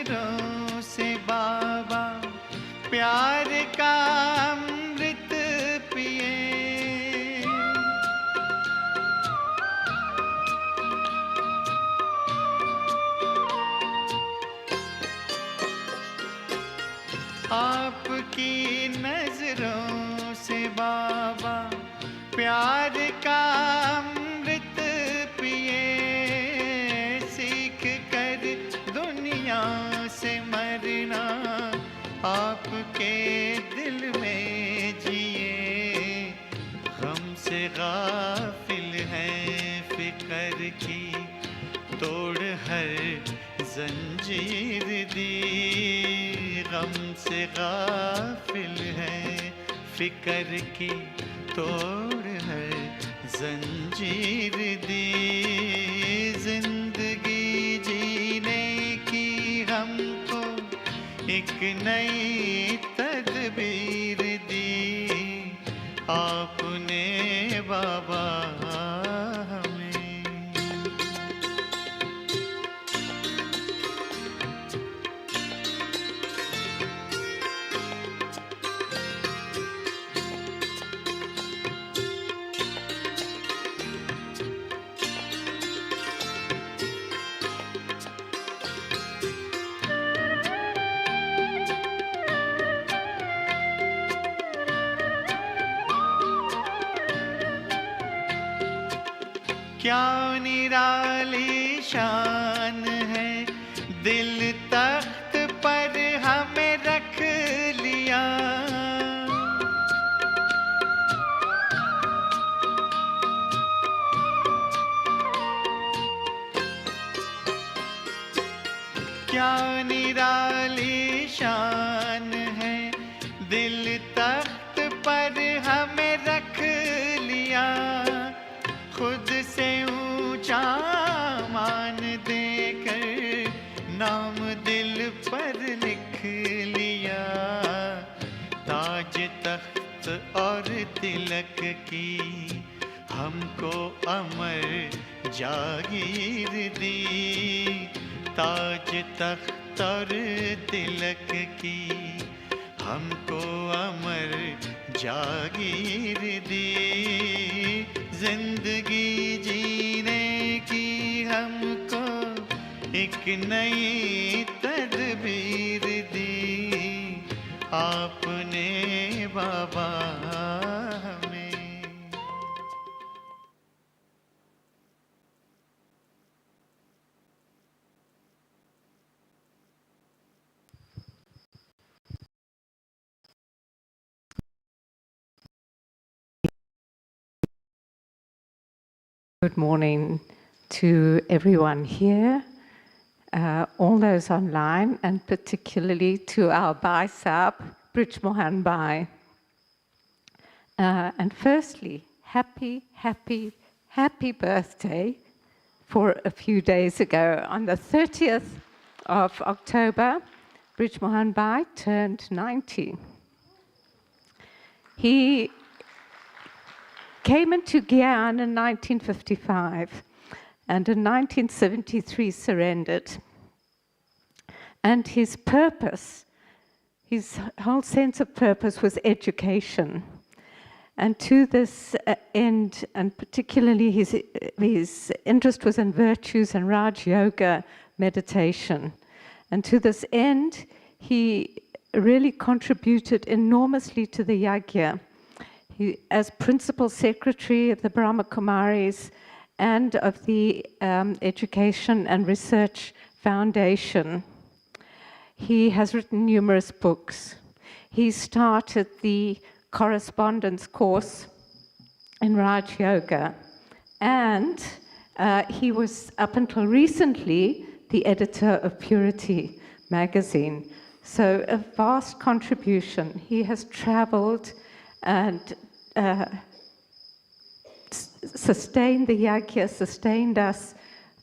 नजरों से बाबा प्यार का अमृत पिए। आपकी नजरों से बाबा प्यार का अमृत पिए। सीख कर दुनिया से मरना आपके दिल में जिए। गम से गाफिल हैं फिकर की तोड़ हर जंजीर दी। गम से गाफिल हैं फिकर की तोड़ है जंजीर दी। जिंदगी जीने की हमको एक नई तदबीर दी। आपने बाबा क्या निराली शान है, दिल तख्त पर हमें रख लिया। क्या निराली शान है, दिल तख्त पर हमें रख लिया। खुद से ऊंचा मान देकर नाम दिल पर लिख लिया। ताज तख्त और तिलक की हमको अमर जागीर दी। ताज तख्त और तिलक की हमको अमर जागीर दी। जिंदगी जीने की हमको एक नई तदबीर दी। आपने बाबा हमें। Good morning to everyone here, all those online, and particularly to our Bhai Sahib, Brij Mohan Bhai. And firstly, happy birthday for a few days ago. On the 30th of October, Brij Mohan Bhai turned 90. He came into Gyan in 1955 and in 1973 surrendered. And his purpose, his whole sense of purpose was education. And to this end, and particularly his interest was in virtues and Raj Yoga meditation. And to this end, he really contributed enormously to the Yajna. He, as Principal Secretary of the Brahma Kumaris and of the Education and Research Foundation, he has written numerous books. He started the correspondence course in Raj Yoga, and he was, up until recently, the editor of Purity magazine. So a vast contribution. He has traveled and sustained the Yajna, sustained us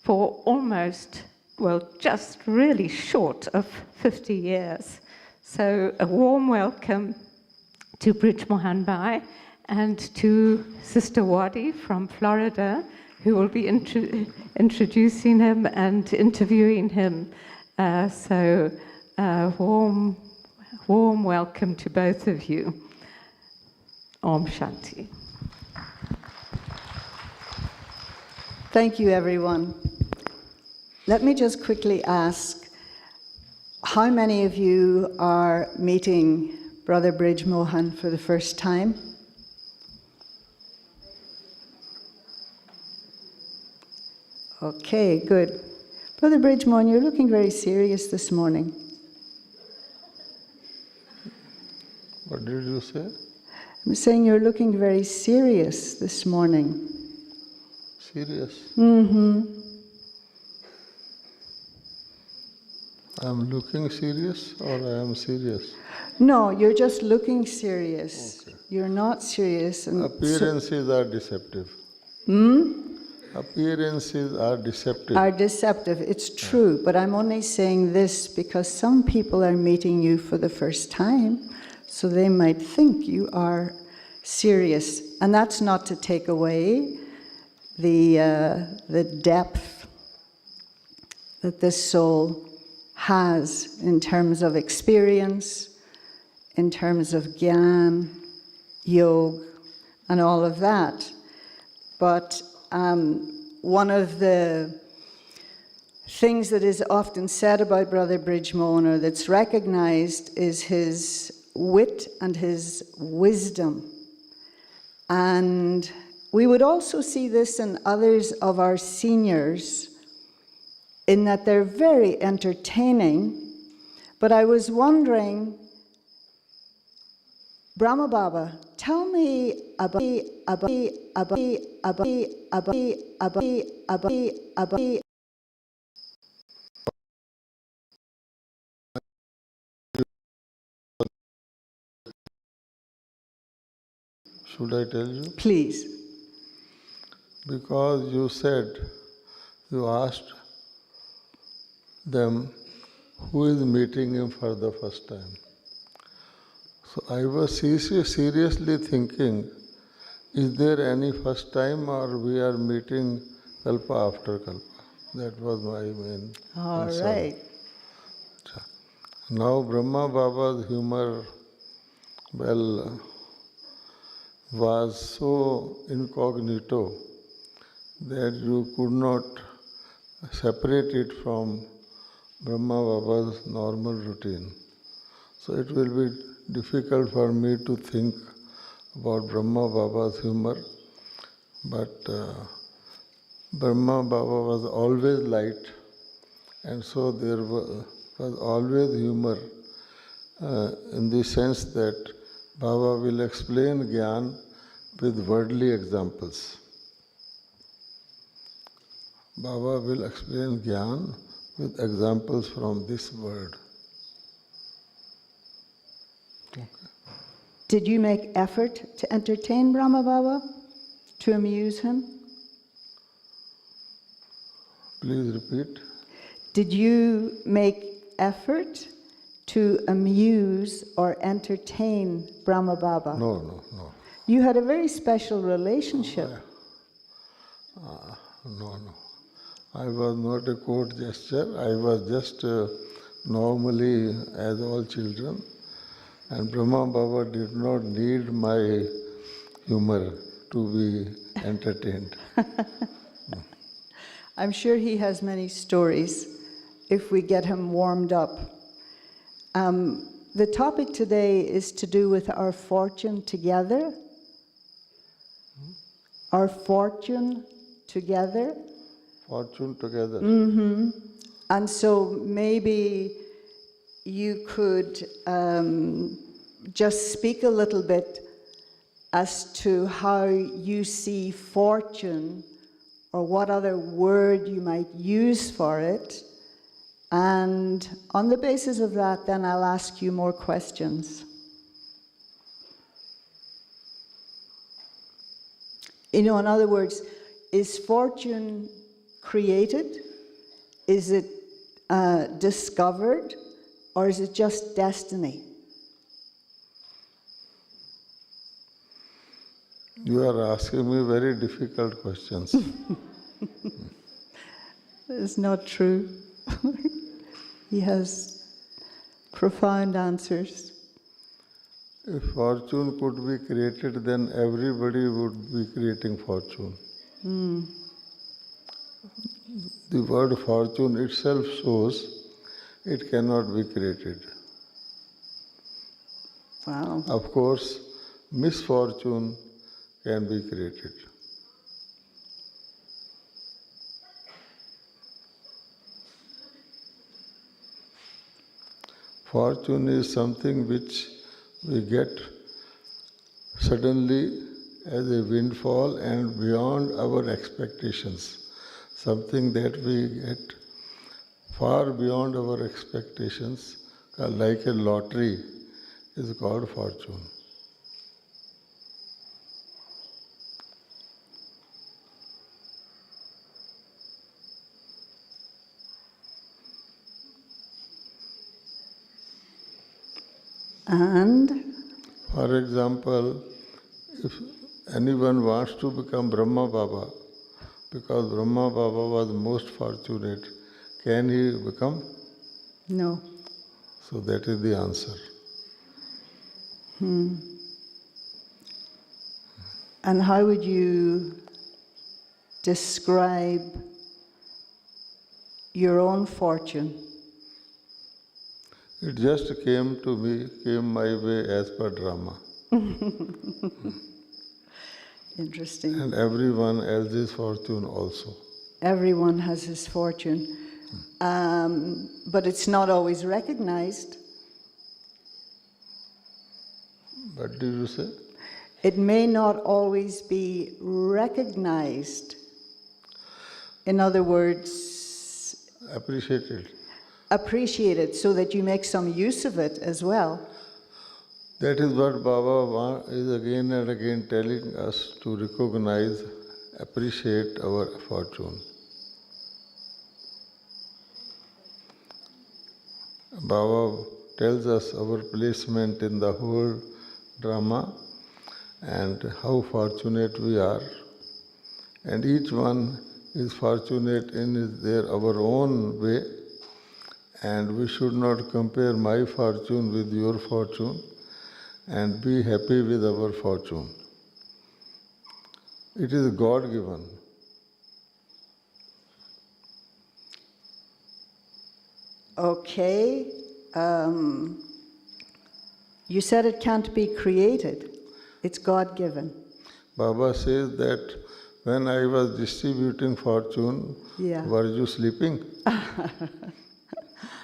for almost, well, just really short of 50 years. So a warm welcome to Brij Mohan Bhai and to Sister Waddy from Florida, who will be introducing him and interviewing him Warm welcome to both of you. Om Shanti. Thank you, everyone. Let me just quickly ask, how many of you are meeting Brother Brij Mohan for the first time? Okay, good. Brother Brij Mohan, you're looking very serious this morning. What did you say? I'm saying you're looking very serious this morning. Serious? Mm-hmm. I'm looking serious or I am serious? No, you're just looking serious. Okay. You're not serious. And Appearances are deceptive. Appearances are deceptive. are deceptive. It's true, but I'm only saying this because some people are meeting you for the first time, so they might think you are serious. And that's not to take away the depth that this soul has in terms of experience, in terms of Gyan, Yoga, and all of that. But one of the things that is often said about Brother Brij Mohan, or that's recognized, is his wit and his wisdom. And we would also see this in others of our seniors, in that they're very entertaining. But I was wondering, Brahma Baba, tell me about Should I tell you? please. Because you asked them who is meeting him for the first time. So I was seriously thinking, is there any first time or we are meeting kalpa after kalpa? That was my main All concern. right. Now Brahma Baba's humor, was so incognito that you could not separate it from Brahma Baba's normal routine. So it will be difficult for me to think about Brahma Baba's humor, but Brahma Baba was always light, and so there was always humor in the sense that Baba will explain Gyan with worldly examples. Baba will explain Gyan with examples from this world. Okay. Did you make effort to entertain Brahma Baba, to amuse him? Please repeat. Did you make effort to amuse or entertain Brahma Baba? No. You had a very special relationship. No. I was not a court gesture. I was just normally as all children. And Brahma Baba did not need my humor to be entertained. I'm sure he has many stories if we get him warmed up. The topic today is to do with our fortune together. Our fortune together. Fortune together. Mm-hmm. And so maybe you could just speak a little bit as to how you see fortune, or what other word you might use for it. And on the basis of that, then I'll ask you more questions. In other words, is fortune created? Is it discovered? Or is it just destiny? You are asking me very difficult questions. It's not true. He has profound answers. If fortune could be created, then everybody would be creating fortune. The word fortune itself shows it cannot be created. Wow. Of course, misfortune can be created. Fortune is something which we get suddenly as a windfall and beyond our expectations. Something that we get far beyond our expectations, like a lottery, is called fortune. And? For example, if anyone wants to become Brahma Baba, because Brahma Baba was most fortunate, can he become? No. So that is the answer. And how would you describe your own fortune? It just came to me, came my way as per drama. Interesting. And everyone else's fortune also. Everyone has his fortune. But it's not always recognized. What did you say? It may not always be recognized. In other words, appreciated so that you make some use of it as well. That is what Baba is again and again telling us, to recognize, appreciate our fortune. Baba tells us our placement in the whole drama and how fortunate we are. And each one is fortunate in our own way, and we should not compare my fortune with your fortune, and be happy with our fortune. It is God-given. Okay. You said it can't be created. It's God-given. Baba says that when I was distributing fortune, were you sleeping?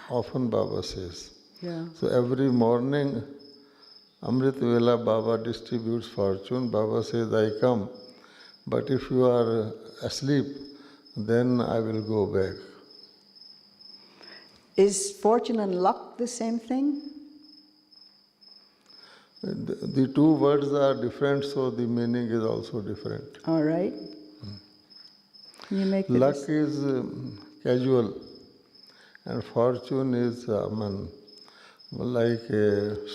Often Baba says. Yeah. So every morning, Amrit Vela Baba distributes fortune. Baba says, I come, but if you are asleep, then I will go back. Is fortune and luck the same thing? The two words are different, so the meaning is also different. All right. Can you make Luck is casual, and fortune is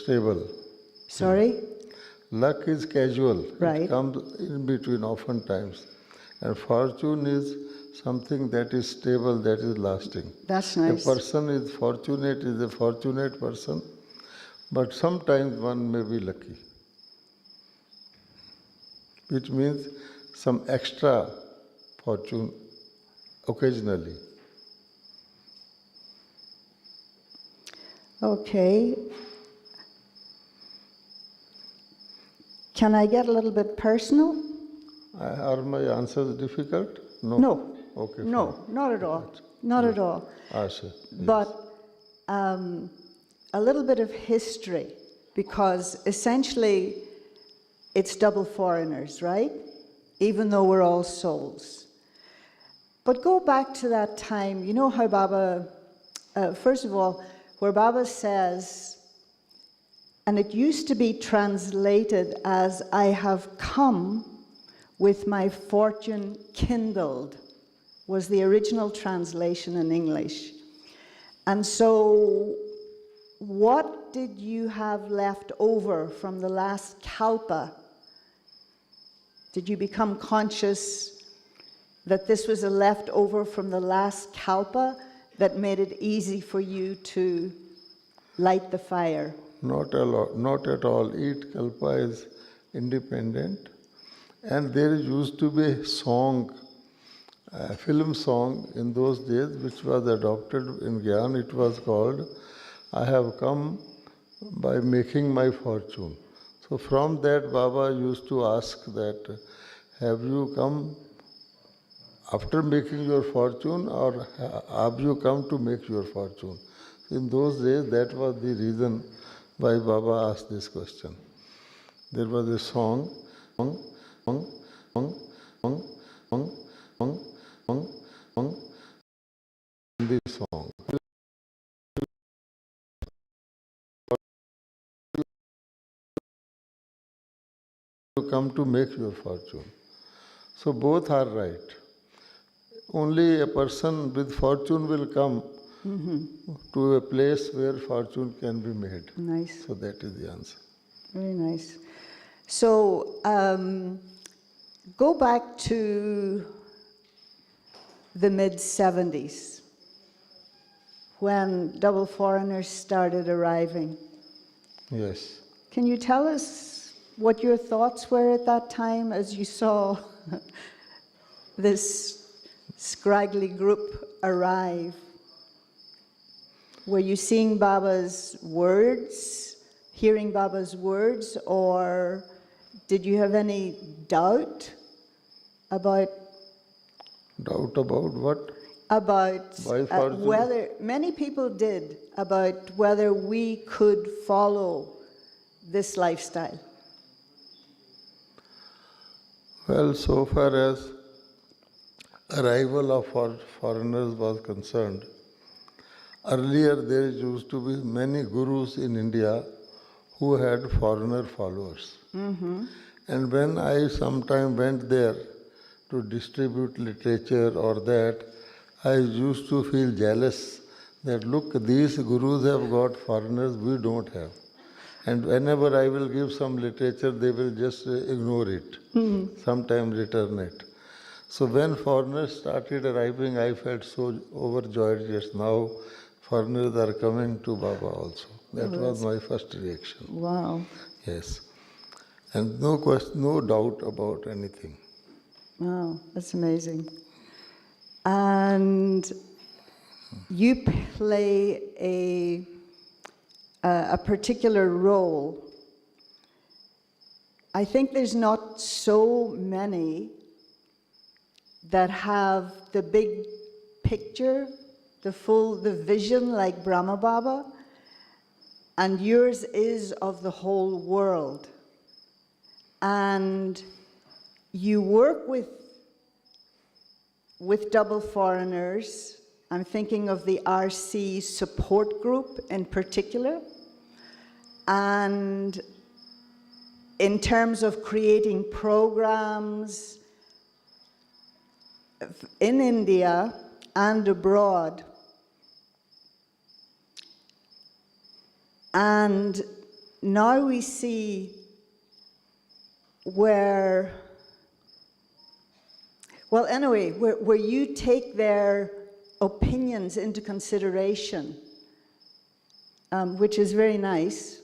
stable. Sorry? Luck is casual. Right. It comes in between oftentimes. And fortune is something that is stable, that is lasting. That's nice. A person is a fortunate person, but sometimes one may be lucky, which means some extra fortune occasionally. Okay. Can I get a little bit personal? Are my answers difficult? No. No. Okay. No, fine. not at all. Not at all. Sure. Yes. But a little bit of history, because essentially it's double foreigners, right? Even though we're all souls. But go back to that time, you know how Baba, first of all, where Baba says, and it used to be translated as, I have come with my fortune kindled, was the original translation in English. And so, what did you have left over from the last kalpa? Did you become conscious that this was a leftover from the last kalpa that made it easy for you to light the fire? Not at all. Each kalpa is independent. And there used to be a song, a film song in those days, which was adopted in Gyan. It was called, I have come by making my fortune. So from that, Baba used to ask that, have you come after making your fortune, or have you come to make your fortune? In those days, that was the reason why Baba asked this question. There was a song, this song. You come to make your fortune. So both are right. Only a person with fortune will come to a place where fortune can be made. Nice. So that is the answer. Very nice. So go back to the mid-70s when double foreigners started arriving. Yes. Can you tell us what your thoughts were at that time as you saw this scraggly group arrive? Were you seeing Baba's words, hearing Baba's words, or did you have any doubt about? Doubt about what? About whether, many people did, about whether we could follow this lifestyle. Well, so far as arrival of foreigners was concerned, earlier there used to be many gurus in India who had foreigner followers. And when I sometime went there to distribute literature or that, I used to feel jealous that look, these gurus have got foreigners, we don't have. And whenever I will give some literature, they will just ignore it, sometimes return it. So when foreigners started arriving, I felt so overjoyed. Yes, now foreigners are coming to Baba also. That was my first reaction. Wow. Yes. And no question, no doubt about anything. Wow, that's amazing. And you play a particular role. I think there's not so many that have the big picture, the vision like Brahma Baba, and yours is of the whole world. And you work with double foreigners. I'm thinking of the RC support group in particular. And in terms of creating programs in India and abroad. And now we see where you take their opinions into consideration, which is very nice,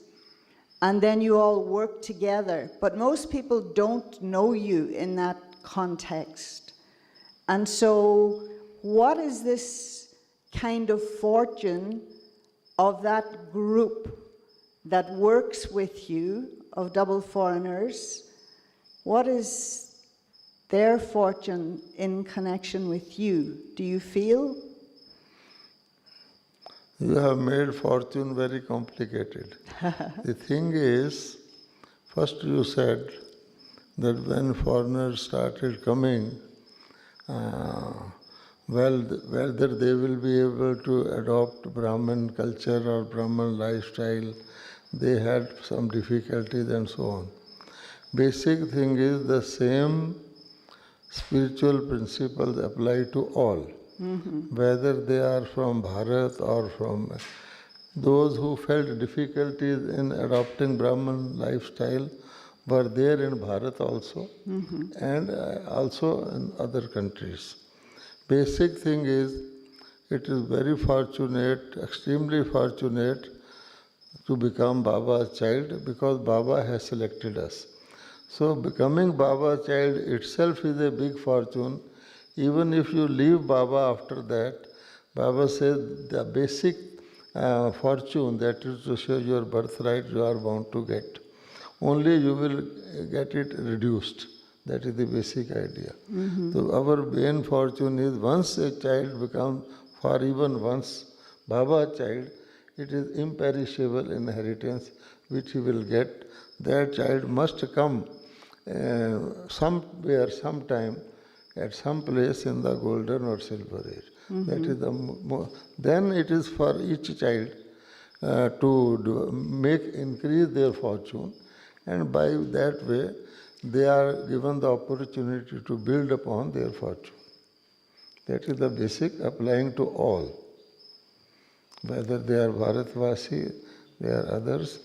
and then you all work together. But most people don't know you in that context. And so what is this kind of fortune of that group that works with you, of double foreigners? What is their fortune in connection with you? Do you feel? You have made fortune very complicated. The thing is, first you said that when foreigners started coming, whether they will be able to adopt Brahmin culture or Brahmin lifestyle, they had some difficulties and so on. Basic thing is the same spiritual principles apply to all, whether they are from Bharat or from those who felt difficulties in adopting Brahmin lifestyle were there in Bharat also, and also in other countries. Basic thing is, it is very fortunate, extremely fortunate to become Baba's child because Baba has selected us. So becoming Baba's child itself is a big fortune. Even if you leave Baba after that, Baba says the basic fortune, that is to say your birthright, you are bound to get. Only you will get it reduced. That is the basic idea. So our main fortune is once a child becomes, for even once Baba's child, it is imperishable inheritance which he will get. That child must come somewhere, sometime, at some place in the golden or silver age. That is then it is for each child to increase their fortune, and by that way they are given the opportunity to build upon their fortune. That is the basic applying to all, whether they are Bharatvasi, they are others.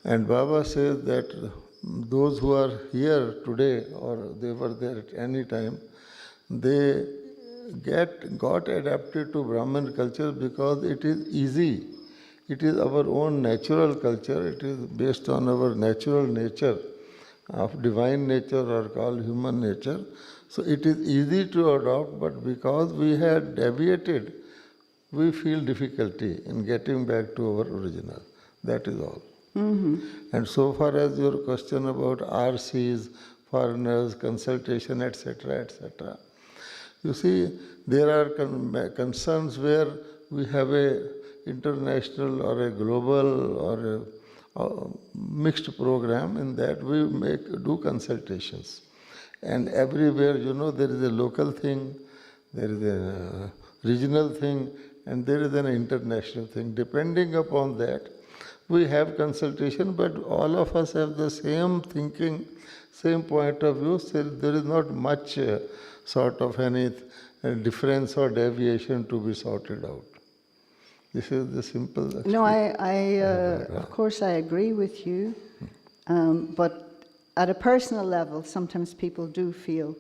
And Baba says that those who are here today or they were there at any time, they got adapted to Brahmin culture because it is easy. It is our own natural culture. It is based on our natural nature of divine nature or called human nature. So it is easy to adopt, but because we had deviated, we feel difficulty in getting back to our original. That is all. And so far as your question about RCs, foreigners, consultation, etc., etc., you see, there are concerns where we have a international or a global or a mixed program. In that we do consultations. And everywhere, there is a local thing, there is a regional thing, and there is an international thing. Depending upon that, we have consultation, but all of us have the same thinking, same point of view. So there is not much sort of any difference or deviation to be sorted out. This is the simple explanation. No, of course I agree with you, but at a personal level, sometimes people do feel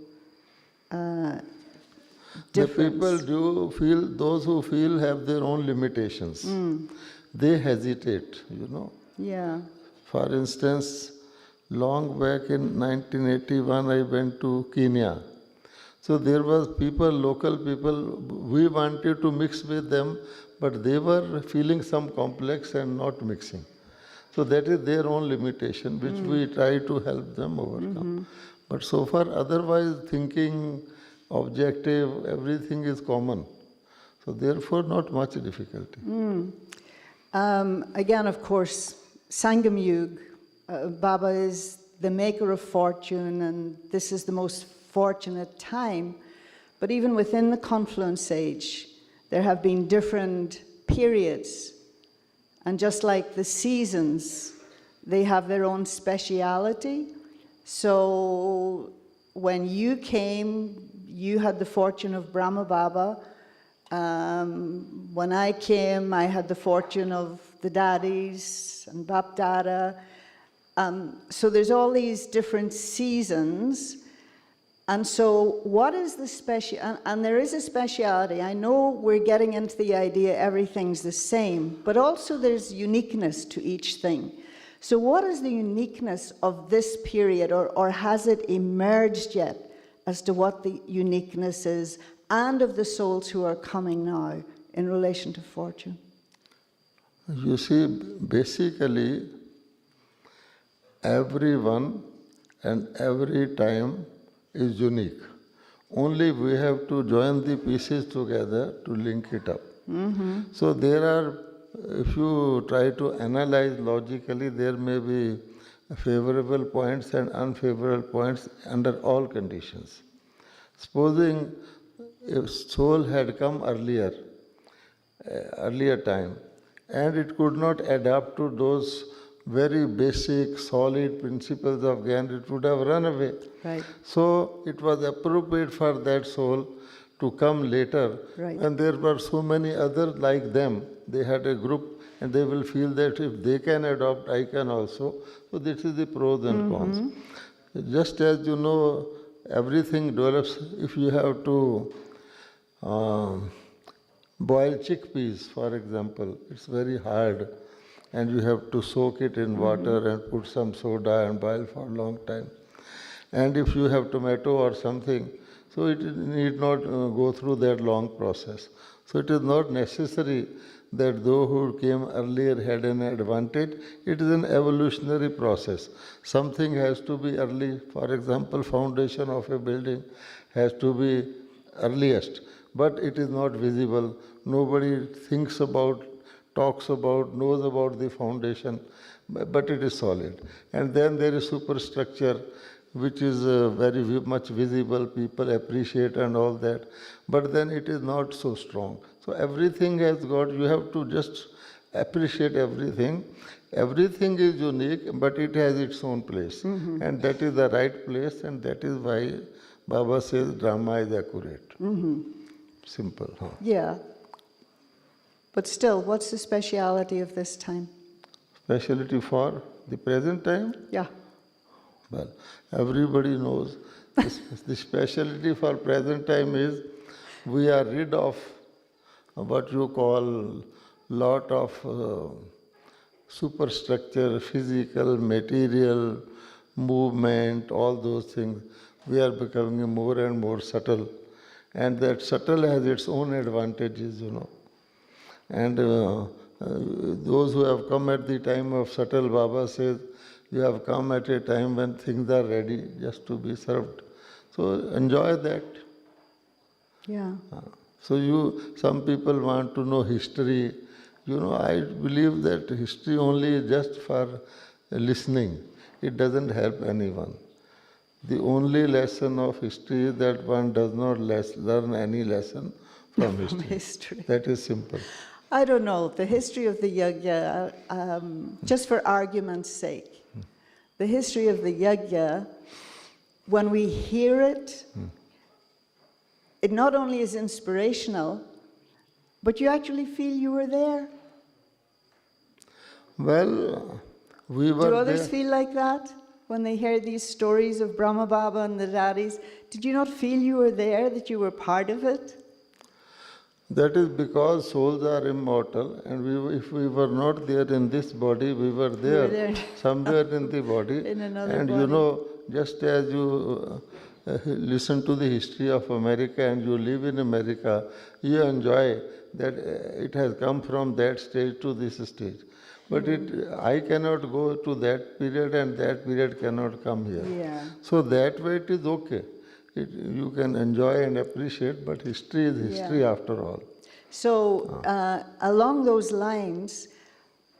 difference. The people do feel, those who feel have their own limitations. They hesitate, Yeah. For instance, long back in 1981, I went to Kenya. So there was local people, we wanted to mix with them, but they were feeling some complex and not mixing. So that is their own limitation, which we try to help them overcome. But so far, otherwise, thinking, objective, everything is common. So therefore, not much difficulty. Again, of course, Sangam Yug, Baba is the maker of fortune, and this is the most fortunate time. But even within the confluence age, there have been different periods. And just like the seasons, they have their own speciality. So when you came, you had the fortune of Brahma Baba. When I came, I had the fortune of the Daddies and Bap Dada. So there's all these different seasons. And so what is the special, and there is a speciality. I know we're getting into the idea everything's the same, but also there's uniqueness to each thing. So what is the uniqueness of this period, or has it emerged yet as to what the uniqueness is, and of the souls who are coming now in relation to fortune? You see, basically, everyone and every time is unique. Only we have to join the pieces together to link it up. So there are, if you try to analyze logically, there may be favorable points and unfavorable points under all conditions. Supposing if soul had come earlier time, and it could not adapt to those very basic, solid principles of Gyan, it would have run away. Right. So it was appropriate for that soul to come later. Right. And there were so many others like them. They had a group, and they will feel that if they can adopt, I can also. So this is the pros and cons. Just as everything develops. If you have to boiled chickpeas, for example. It's very hard, and you have to soak it in water and put some soda and boil for a long time. And if you have tomato or something, so it need not go through that long process. So it is not necessary that those who came earlier had an advantage. It is an evolutionary process. Something has to be early. For example, foundation of a building has to be earliest, but it is not visible. Nobody thinks about, talks about, knows about the foundation, but it is solid. And then there is superstructure, which is very much visible, people appreciate and all that, but then it is not so strong. So everything has got, you have to just appreciate everything. Everything is unique, but it has its own place. And that is the right place, and that is why Baba says drama is accurate. Simple. Huh? Yeah. But still, what's the speciality of this time? Speciality for the present time? Yeah. Well, everybody knows the speciality for present time is we are rid of what you call lot of superstructure, physical, material, movement, all those things. We are becoming more and more subtle. And that subtle has its own advantages, you know. And those who have come at the time of subtle, Baba says, you have come at a time when things are ready just to be served. So enjoy that. Yeah. So some people want to know history. You know, I believe that history only is just for listening. It doesn't help anyone. The only lesson of history is that one does not learn any lesson from history. That is simple. I don't know, the history of the yajna, just for argument's sake, the history of the yajna, when we hear it, it not only is inspirational, but you actually feel you were there. Well, we were there. Do others feel like that when they hear these stories of Brahma Baba and the daddies? Did you not feel you were there, that you were part of it? That is because souls are immortal, and if we were not there in this body, we were there, somewhere in the body. In another and body. You know, just as you listen to the history of America and you live in America, you enjoy that it has come from that stage to this stage. But I cannot go to that period and that period cannot come here. Yeah. So that way it is okay. You can enjoy and appreciate, but history is history after all. So along those lines,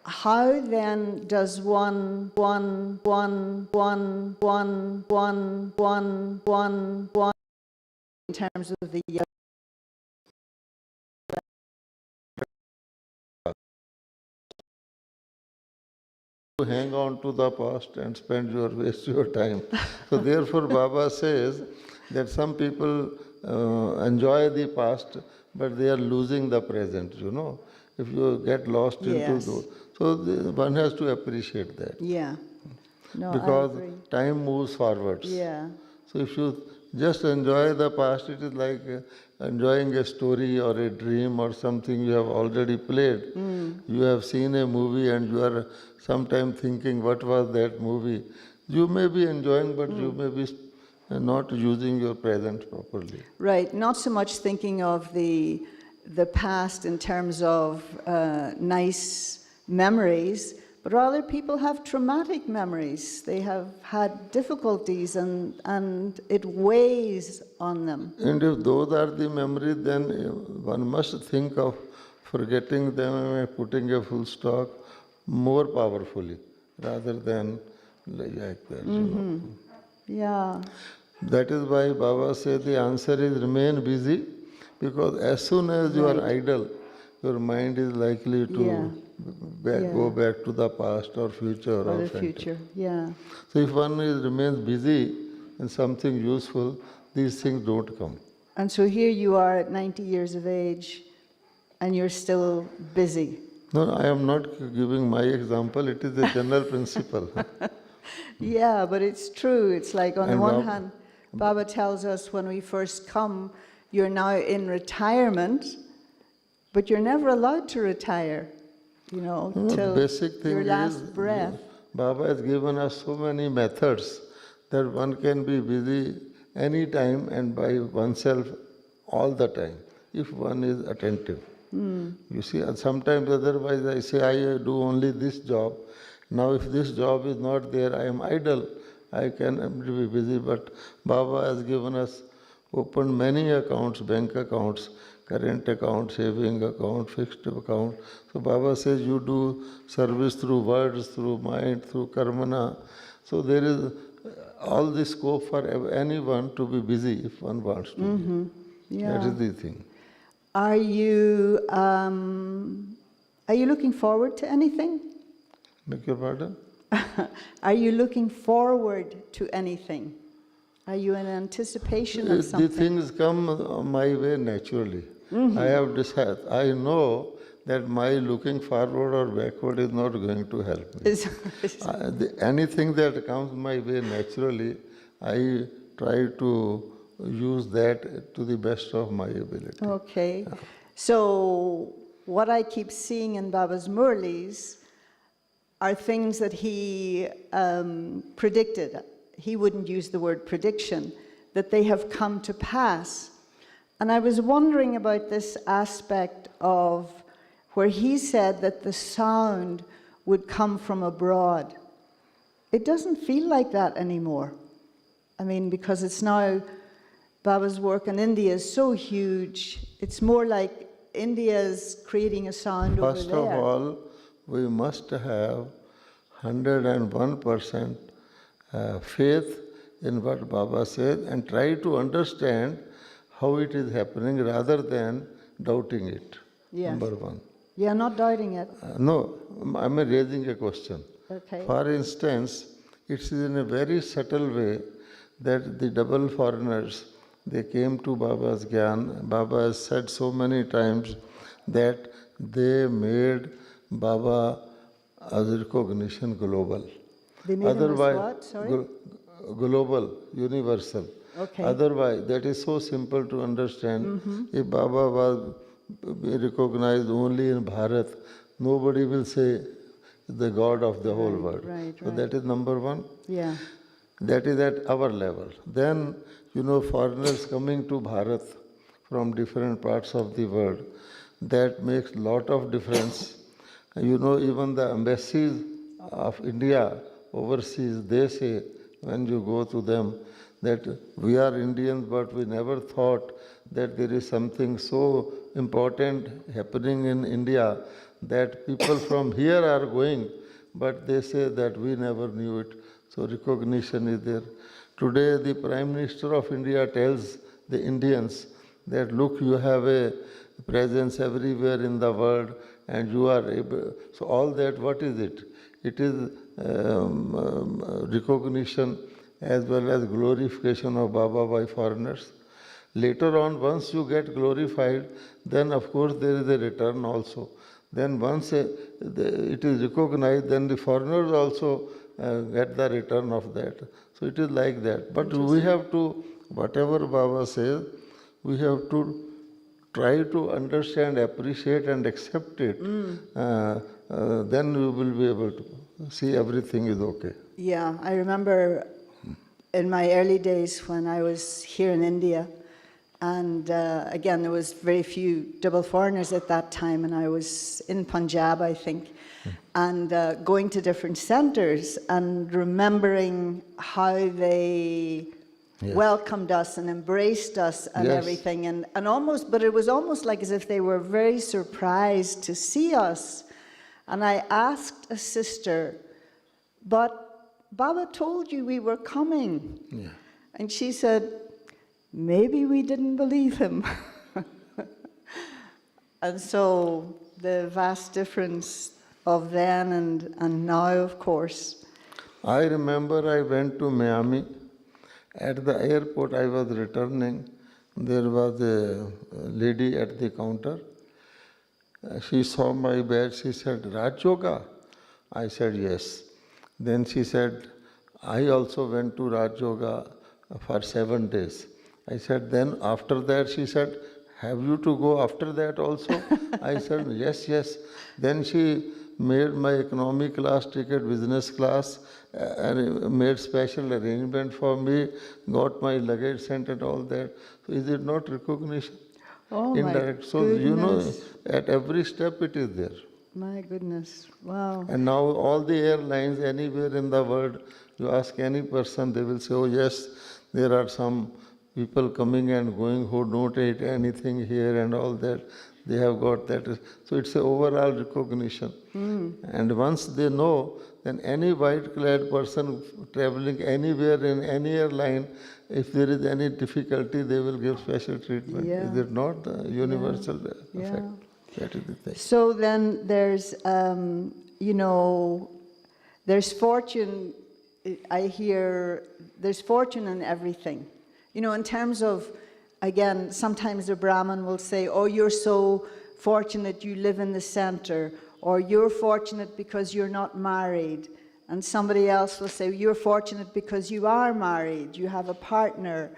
how then does one in terms of the to hang on to the past and waste your time. So therefore Baba says that some people enjoy the past, but they are losing the present, you know. If you get lost into those. So one has to appreciate that. Yeah. No, because I agree. time moves forwards. Yeah. So if you just enjoy the past, it is like enjoying a story or a dream or something you have already played. You have seen a movie and you are sometimes thinking, what was that movie? You may be enjoying, but you may be not using your present properly. Right. Not so much thinking of the past in terms of nice memories, but rather people have traumatic memories. They have had difficulties and it weighs on them. And if those are the memories, then one must think of forgetting them and putting a full stop more powerfully rather than like that. You know. Yeah. That is why Baba said the answer is remain busy, because as soon as you are idle, your mind is likely to go back to the past or future or the future. Yeah. So if one remains busy in something useful, these things don't come. And so here you are at 90 years of age and you're still busy. No, I am not giving my example, it is a general principle. Yeah, but it's true. It's like on the one hand, Baba tells us when we first come, you're now in retirement, but you're never allowed to retire, till Basic thing your last is, breath. Baba has given us so many methods that one can be busy any time and by oneself all the time, if one is attentive. You see, sometimes otherwise I say I do only this job. Now if this job is not there, I am idle. I can be busy, but Baba has given us, opened many accounts, bank accounts, current account, saving account, fixed account. So Baba says you do service through words, through mind, through karmana. So there is all the scope for anyone to be busy if one wants to be. Yeah. That is the thing. Are you looking forward to anything? Beg your pardon? Are you looking forward to anything? Are you in anticipation of something? The things come my way naturally. I have decided, I know that my looking forward or backward is not going to help me. Anything that comes my way naturally, I try to use that to the best of my ability. Okay. So what I keep seeing in Baba's Murlis are things that he predicted. He wouldn't use the word prediction, that they have come to pass. And I was wondering about this aspect of where he said that the sound would come from abroad. It doesn't feel like that anymore. I mean, because it's now, Baba's work in India is so huge, it's more like India is creating a sound over there. First of all, we must have 101% faith in what Baba says and try to understand how it is happening rather than doubting it. Yes. Number one. Yeah, not doubting it. No, I'm raising a question. Okay. For instance, it is in a very subtle way that the double foreigners, they came to Baba's Gyan. Baba has said so many times that they made Baba as recognition global. They made him as what? Sorry? Global, universal. Okay. Otherwise, that is so simple to understand. If Baba was recognized only in Bharat, nobody will say the God of the whole world. Right, So that is number one. Yeah. That is at our level. Then, foreigners coming to Bharat from different parts of the world, that makes lot of difference. Even the embassies of India overseas, they say, when you go to them, that we are Indians, but we never thought that there is something so important happening in India that people from here are going, but they say that we never knew it. So recognition is there. Today, the Prime Minister of India tells the Indians that, look, you have a presence everywhere in the world and you are able. So all that, what is it? It is recognition as well as glorification of Baba by foreigners. Later on, once you get glorified, then of course there is a return also. Then once it is recognized, then the foreigners also get the return of that. So it is like that. But we have to, whatever Baba says, we have to try to understand, appreciate and accept it. Then we will be able to see everything is okay. Yeah, I remember in my early days when I was here in India, and again, there was very few double foreigners at that time, and I was in Punjab, I think, and going to different centres and remembering how they welcomed us and embraced us and everything, and almost, but it was almost like as if they were very surprised to see us. And I asked a sister, but Baba told you we were coming. Yeah. And she said, maybe we didn't believe him. And so the vast difference of then and now, of course. I remember I went to Miami. At the airport I was returning. There was a lady at the counter. She saw my badge. She said, Raj Yoga? I said, yes. Then she said, I also went to Raj Yoga for 7 days. I said, then after that, she said, have you to go after that also? I said, yes, yes. Then she made my economy class ticket, business class, and made special arrangement for me, got my luggage sent and all that. So is it not recognition? Oh Indirect. my So, goodness. at every step it is there. My goodness. Wow. And now all the airlines anywhere in the world, you ask any person, they will say, oh yes, there are some people coming and going who don't eat anything here and all that. They have got that. So it's an overall recognition. And once they know, then any white-clad person traveling anywhere in any airline, if there is any difficulty, they will give special treatment. Yeah. Is it not the universal effect? Yeah. That is the thing. So then there's, there's fortune, I hear, there's fortune in everything. In terms of, again, sometimes the Brahman will say, oh, you're so fortunate you live in the center, or you're fortunate because you're not married. And somebody else will say, you're fortunate because you are married, you have a partner.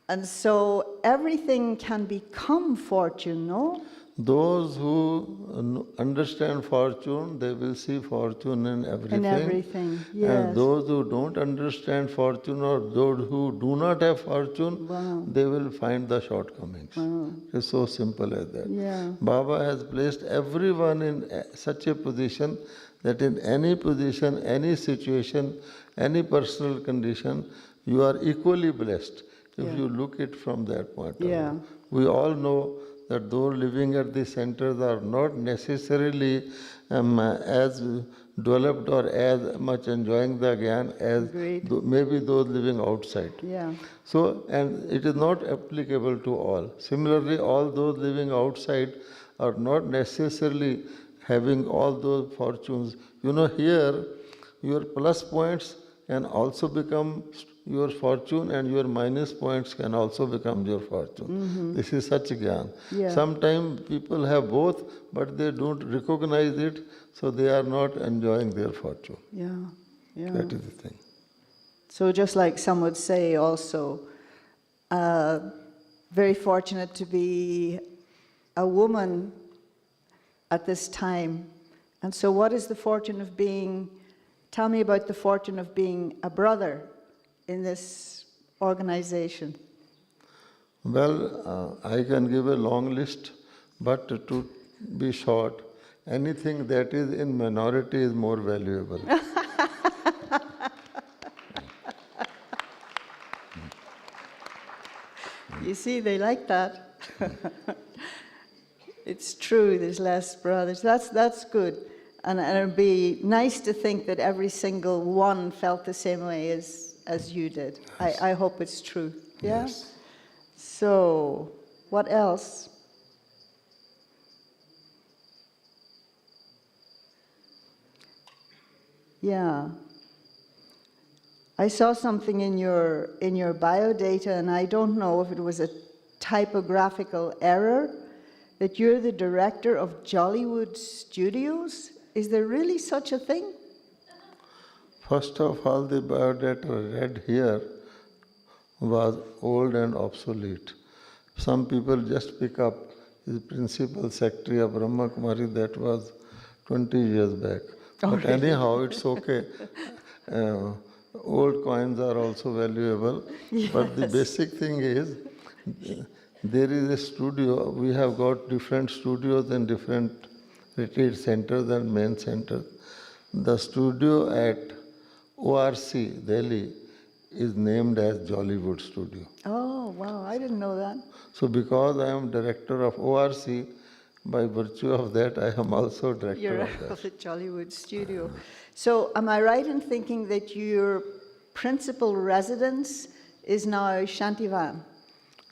And so everything can become fortune, no? Those who understand fortune, they will see fortune in everything. In everything, yes. And those who don't understand fortune or those who do not have fortune, Wow. they will find the shortcomings. Wow. It's so simple as that. Yeah. Baba has placed everyone in such a position that in any position, any situation, any personal condition, you are equally blessed if Yeah. you look it from that point of Yeah. view. We all know that those living at the centers are not necessarily as developed or as much enjoying the Gyan as Agreed. maybe those living outside. Yeah. So, and it is not applicable to all. Similarly, all those living outside are not necessarily having all those fortunes. Here, your plus points can also become your fortune, and your minus points can also become your fortune. This is such Gyan. Yeah. Sometimes people have both, but they don't recognize it, so they are not enjoying their fortune. Yeah. Yeah. That is the thing. So just like some would say also, very fortunate to be a woman at this time. And so what is the fortune of being, tell me about the fortune of being a brother in this organization. Well, I can give a long list, but to be short, anything that is in minority is more valuable. You see, they like that. It's true, there's less brothers. That's good. And it would be nice to think that every single one felt the same way as you did. Yes. I hope it's true. Yeah? Yes. So, what else? Yeah. I saw something in your biodata, and I don't know if it was a typographical error, that you're the director of Jollywood Studios. Is there really such a thing? First of all, the biodata read here was old and obsolete. Some people just pick up the principal secretary of Brahma Kumaris, that was 20 years back. But anyhow, it's okay. Old coins are also valuable. Yes. But the basic thing is, there is a studio. We have got different studios in different retreat centers and main centers. The studio at ORC, Delhi, is named as Jollywood Studio. Oh, wow, I didn't know that. So because I am director of ORC, by virtue of that, I am also director You're of that. of the Jollywood Studio. So am I right in thinking that your principal residence is now Shantivan?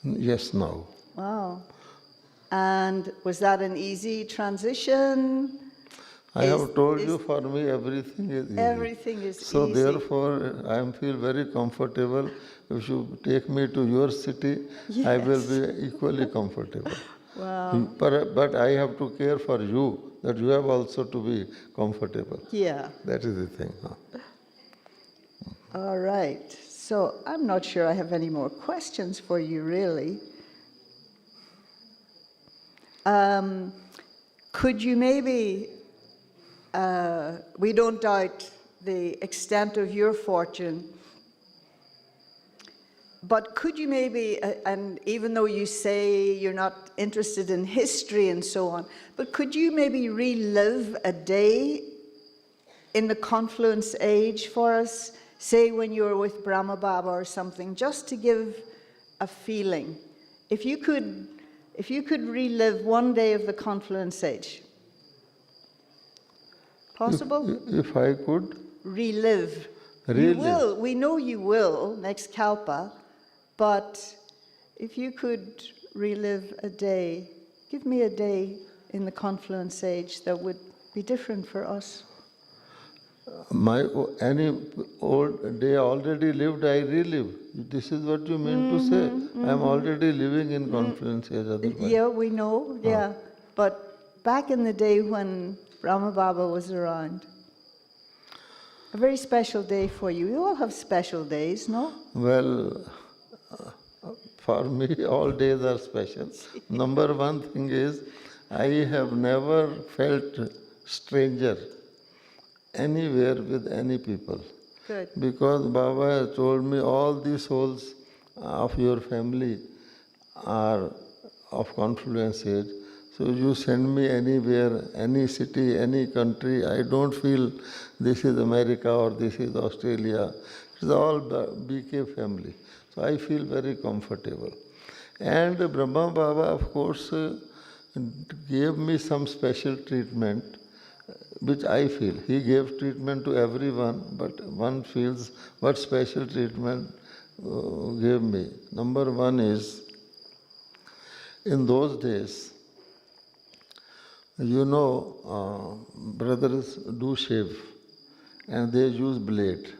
Yes, now. Wow. And was that an easy transition? I have told you, for me, everything is easy. Everything is So easy. therefore, I feel very comfortable. If you take me to your city, I will be equally comfortable. Wow. But I have to care for you, that you have also to be comfortable. Yeah. That is the thing. Huh? All right. So I'm not sure I have any more questions for you, really. Could you maybe, we don't doubt the extent of your fortune, but could you maybe, and even though you say you're not interested in history and so on, but could you maybe relive a day in the confluence age for us, say when you were with Brahma Baba or something, just to give a feeling? If you could relive one day of the confluence age. Possible? If I could? Relive. Relive. You will. We know you will next Kalpa, but if you could relive a day, give me a day in the confluence age that would be different for us. Any old day already lived, I relive. This is what you mean to say. I am already living in confluence age otherwise. Yeah, we know, yeah. But back in the day when Brahma Baba was around, a very special day for you. You all have special days, no? Well, for me, all days are special. Number one thing is, I have never felt stranger anywhere with any people. Good. Because Baba has told me all the souls of your family are of confluence age. So you send me anywhere, any city, any country, I don't feel this is America or this is Australia. It's all BK family. So I feel very comfortable. And Brahma Baba, of course, gave me some special treatment, which I feel. He gave treatment to everyone, but one feels what special treatment gave me. Number one is, in those days, you know, brothers do shave and they use blade.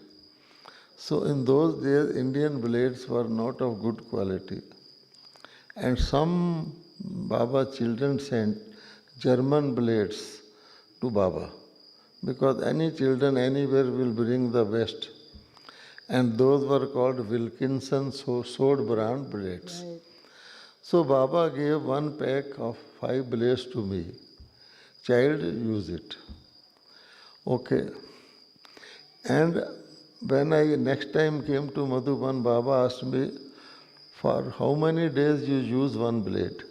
So in those days, Indian blades were not of good quality. And some Baba children sent German blades to Baba, because any children anywhere will bring the best. And those were called Wilkinson sword brand blades. Right. So Baba gave one pack of 5 blades to me. Child, use it. Okay. And when I next time came to Madhuban, Baba asked me, for how many days you use one blade?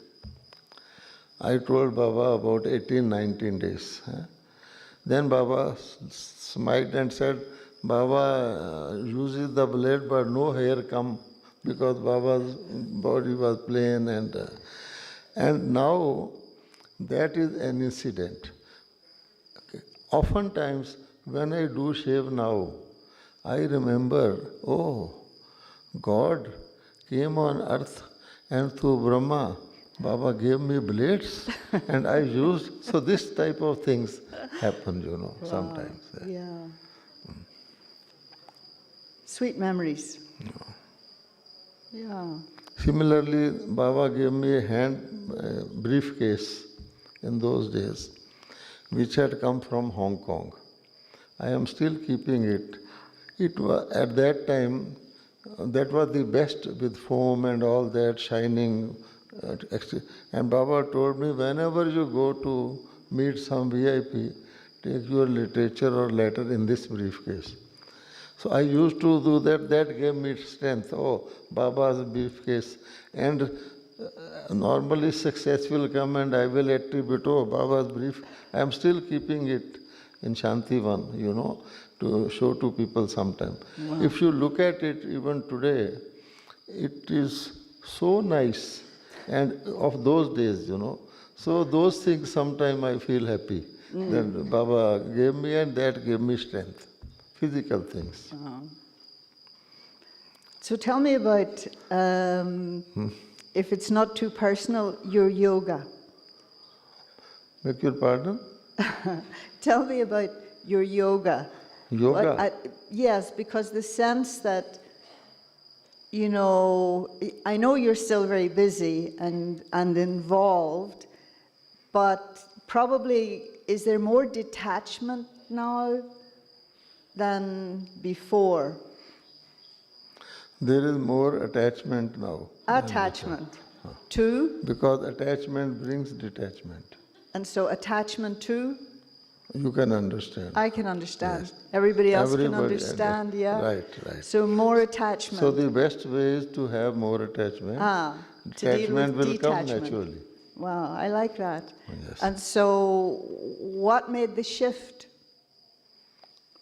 I told Baba about 18, 19 days. Then Baba smiled and said, Baba uses the blade but no hair come, because Baba's body was plain and now that is an incident. Okay. Oftentimes when I do shave now, I remember, oh, God came on earth and through Brahma, Baba gave me blades and I used. So this type of things happen, you know, sometimes. Yeah. Sweet memories. Yeah. Similarly, Baba gave me a hand briefcase in those days, which had come from Hong Kong. I am still keeping it. It was at that time, that was the best with foam and all that shining. And Baba told me, whenever you go to meet some VIP, take your literature or letter in this briefcase. So I used to do that. That gave me strength. Oh, Baba's briefcase. And normally success will come and I will attribute, oh, Baba's brief. I am still keeping it in Shantivan, you know, to show to people sometime. Wow. If you look at it even today, it is so nice. And of those days, you know. So those things sometime I feel happy that Baba gave me, and that gave me strength. Physical things. So tell me about, if it's not too personal, your yoga. Beg your pardon? Tell me about your yoga. Yoga? Yes, because the sense that, you know, I know you're still very busy and involved, but probably, is there more detachment now than before? There is more attachment now. Attachment to, Because attachment brings detachment. and so attachment to, You can understand. I can understand. Yes. Everybody else can Everybody understand, yeah? Right. So more attachment. So the best way is to have more attachment. To deal Attachment with will come detachment. naturally. Wow, I like that. Yes. And so what made the shift?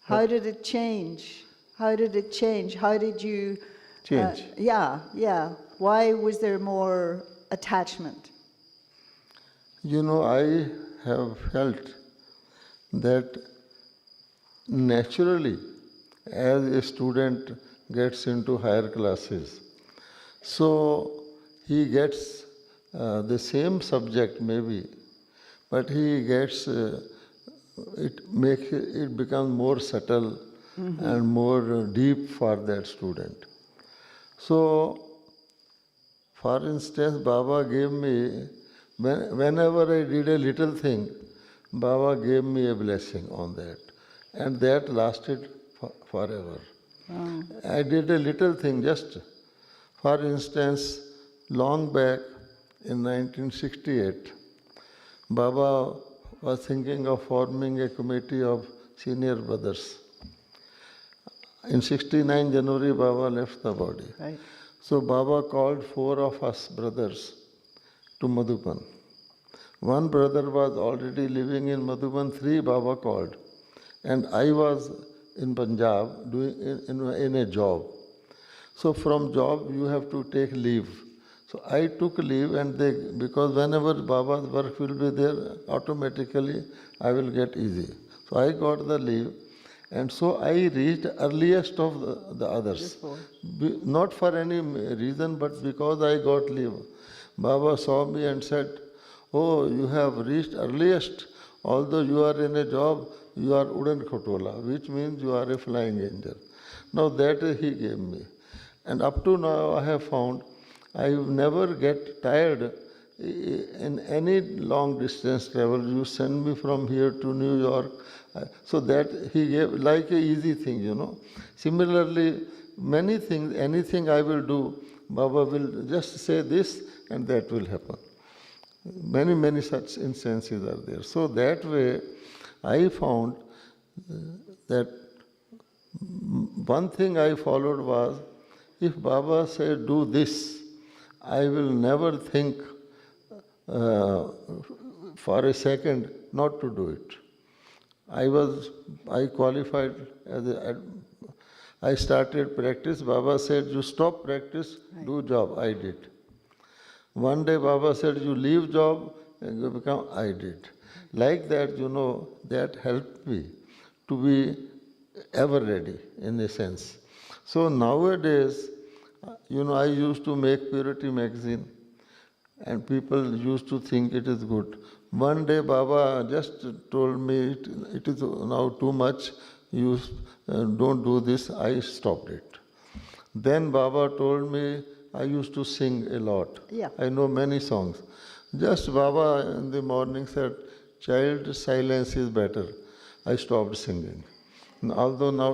How did it change? How did it change? How did you... Change. Yeah. Why was there more attachment? You know, I have felt that naturally, as a student gets into higher classes, so he gets the same subject maybe, but he gets, it becomes more subtle and more deep for that student. So, for instance, Baba gave me, whenever I did a little thing, Baba gave me a blessing on that. And that lasted forever. Wow. I did a little thing just, for instance, long back in 1968, Baba was thinking of forming a committee of senior brothers. In 69 January, Baba left the body. Right. So Baba called 4 of us brothers to Madhuban. One brother was already living in Madhuban, 3 Baba called. And I was in Punjab doing in a job. So from job you have to take leave. So I took leave and because whenever Baba's work will be there, automatically I will get easy. So I got the leave. And so I reached earliest of the others. Not for any reason, but because I got leave. Baba saw me and said, "Oh, you have reached earliest. Although you are in a job, you are Udan Khotola, which means you are a flying angel." Now that he gave me. And up to now I have found I never get tired in any long distance travel. You send me from here to New York. So that he gave like a easy thing, you know. Similarly, many things, anything I will do, Baba will just say this and that will happen. Many such instances are there. So that way, I found that one thing I followed was, if Baba said do this, I will never think for a second not to do it. I qualified I started practice. Baba said, you stop practice, do job. I did. One day Baba said, you leave job and you become, I did. Like that, you know, that helped me to be ever ready in a sense. So nowadays, you know, I used to make Purity magazine and people used to think it is good. One day Baba just told me, it is now too much, you don't do this. I stopped it. Then Baba told me, I used to sing a lot. Yeah. I know many songs. Just Baba in the morning said, child, silence is better. I stopped singing. Although now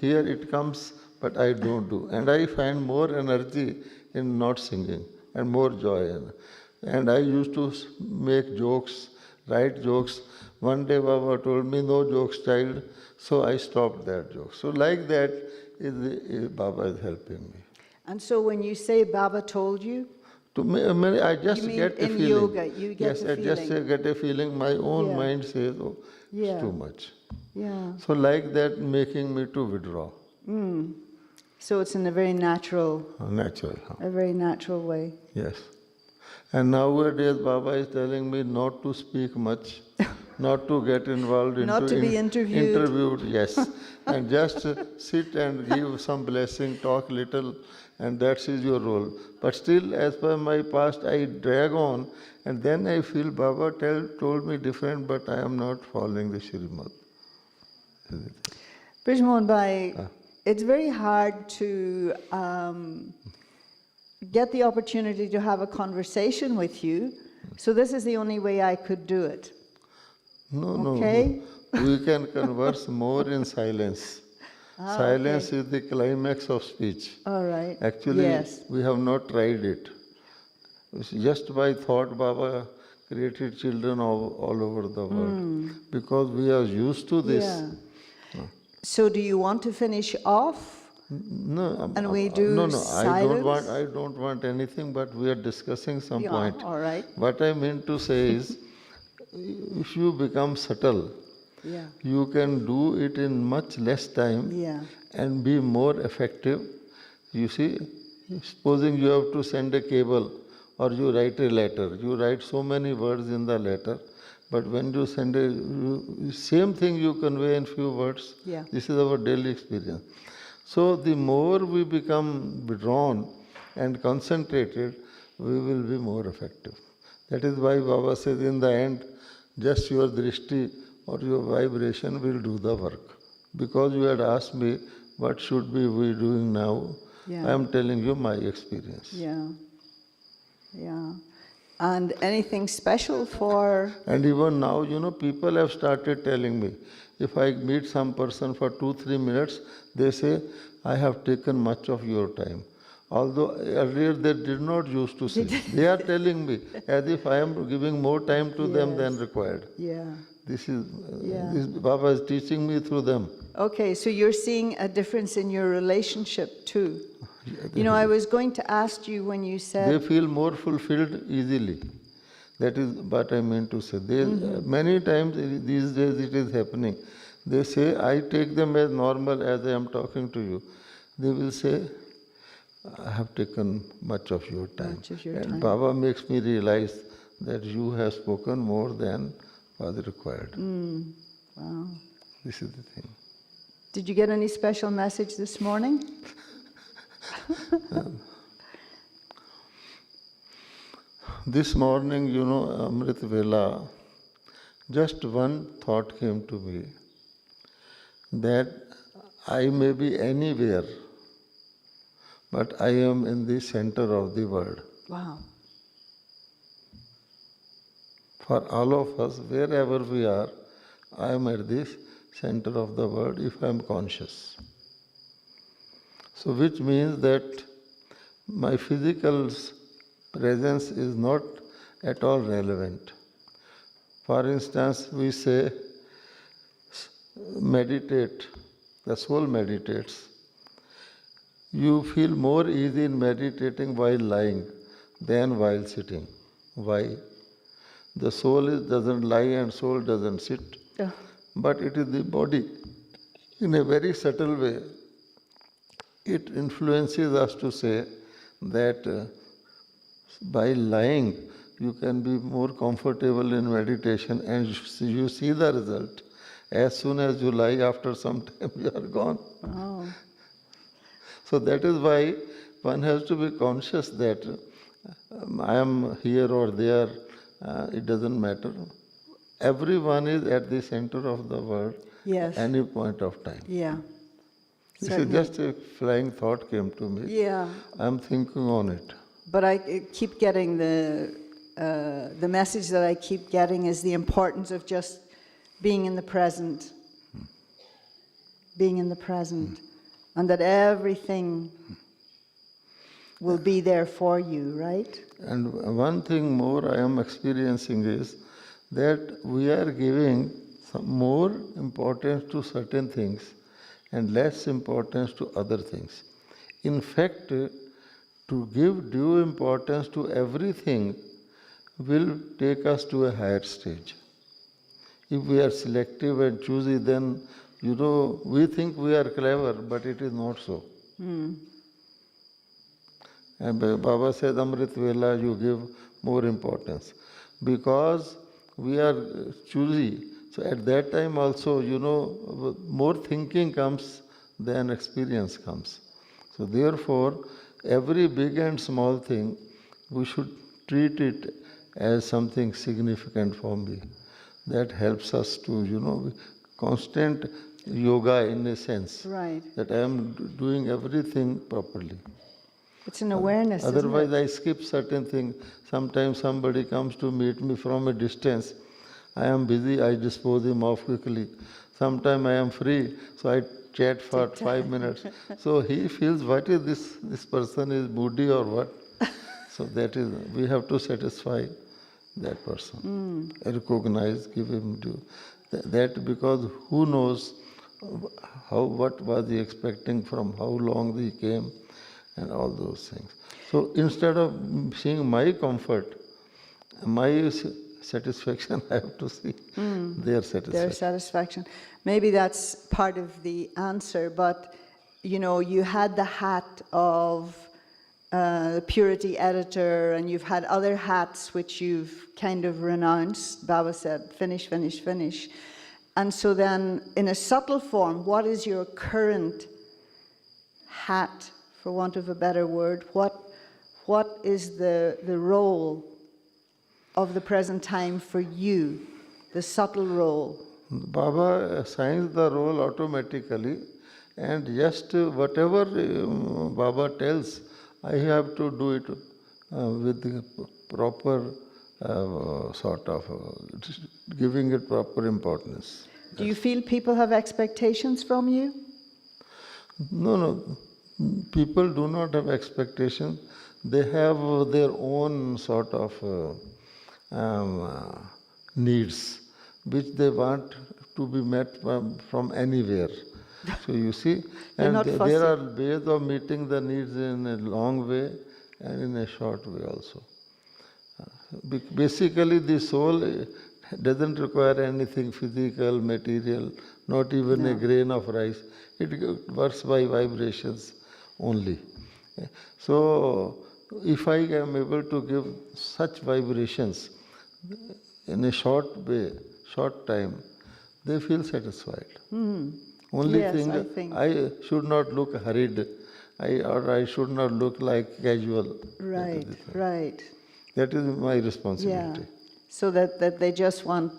here it comes, but I don't do. And I find more energy in not singing and more joy in it. And I used to make jokes, write jokes. One day Baba told me, no jokes, child. So I stopped that joke. So like that, Baba is helping me. And so when you say Baba told you? To me, I just You mean get a in feeling. yoga, you get yes, the I just feeling. get a feeling. My own Yeah. mind says, oh, Yeah. it's too much. Yeah. So like that, making me to withdraw. So it's in a very natural, Natural. a very natural way. Yes. And nowadays, Baba is telling me not to speak much, not to get involved into Not to be interviewed. Yes. And just sit and give some blessing, talk little, and that is your role. But still, as per my past, I drag on, and then I feel Baba told me different, but I am not following the Shrimad. Brij Mohan Bhai, it's very hard to get the opportunity to have a conversation with you, so this is the only way I could do it. No, Okay? no. We can converse more in silence. Silence is the climax of speech. All right. Actually, Yes. we have not tried it. Just by thought, Baba created children all over the world. Because we are used to this. Yeah. So do you want to finish off? No, And we do no, silence? I don't want anything, but we are discussing some Yeah, point. all right. What I mean to say is, if you become subtle, Yeah. you can do it in much less time Yeah. and be more effective. You see, supposing you have to send a cable or you write a letter, you write so many words in the letter, but when you send same thing you convey in few words. Yeah. This is our daily experience. So the more we become withdrawn and concentrated, we will be more effective. That is why Baba says in the end, just your drishti or your vibration will do the work. Because you had asked me, what should we be doing now? Yeah. I am telling you my experience. Yeah. Yeah. And anything special for... And even now, people have started telling me, if I meet some person for 2-3 minutes, they say, I have taken much of your time. Although earlier they did not used to say. They are telling me as if I am giving more time to them than required. Yeah. This is, Yeah. this Baba is teaching me through them. Okay, so you're seeing a difference in your relationship too. I was going to ask you when you They said... feel more fulfilled easily. That is what I meant to say. Many times these days it is happening. They say, I take them as normal as I am talking to you. They will say, I have taken much of your time. Much of your and time. Baba makes me realize that you have spoken more than was required. Wow. This is the thing. Did you get any special message this morning? This morning, Amrit Vela, just one thought came to me, that I may be anywhere, but I am in the center of the world. Wow. For all of us, wherever we are, I am at the center of the world if I am conscious. So which means that my physical presence is not at all relevant. For instance, we say, meditate, the soul meditates. You feel more easy in meditating while lying than while sitting. Why? The soul doesn't lie and soul doesn't sit, but it is the body. In a very subtle way, it influences us to say that by lying, you can be more comfortable in meditation and you see the result. As soon as you lie, after some time, you are gone. Oh. So that is why one has to be conscious that I am here or there, it doesn't matter. Everyone is at the center of the world Yes. at any point of time. Yeah. This Certainly. is just a flying thought came to me. Yeah. I am thinking on it. But I keep getting the message that I keep getting is the importance of just being in the present. Being in the present. And that everything will be there for you, right? And one thing more I am experiencing is that we are giving some more importance to certain things and less importance to other things. In fact, to give due importance to everything will take us to a higher stage. If we are selective and choosy, then, we think we are clever, but it is not so. And Baba says, Amrit Vela, you give more importance. Because we are choosy. So at that time also, more thinking comes than experience comes. So therefore, every big and small thing, we should treat it as something significant for me. That helps us to, constant yoga in a sense. Right. That I am doing everything properly. It's an awareness, Otherwise, isn't it? I skip certain things. Sometimes somebody comes to meet me from a distance. I am busy, I dispose him off quickly. Sometimes I am free, so I chat for 5 minutes. So he feels, what is this person is moody or what? So that is, we have to satisfy that person. Recognize, give him due. That because who knows what was he expecting, from how long he came, and all those things. So instead of seeing my comfort, my satisfaction, I have to see their satisfaction. Their satisfaction. Maybe that's part of the answer, but you know, you had the hat of purity editor, and you've had other hats which you've kind of renounced. Baba said, finish, finish, finish. And so then, in a subtle form, what is your current hat, for want of a better word? What is the role of the present time for you, the subtle role? Baba assigns the role automatically, and just whatever Baba tells, I have to do it with the proper sort of giving it proper importance. Do you feel people have expectations from you? No. People do not have expectations. They have their own sort of needs, which they want to be met from anywhere. So you see, and there are ways of meeting the needs in a long way and in a short way also. Basically, the soul doesn't require anything physical, material, not even a grain of rice. It works by vibrations only. So, if I am able to give such vibrations in a short way, short time, they feel satisfied. Only thing, I should not look hurried, or I should not look like casual. Right, right. That is my responsibility. Yeah. So that they just want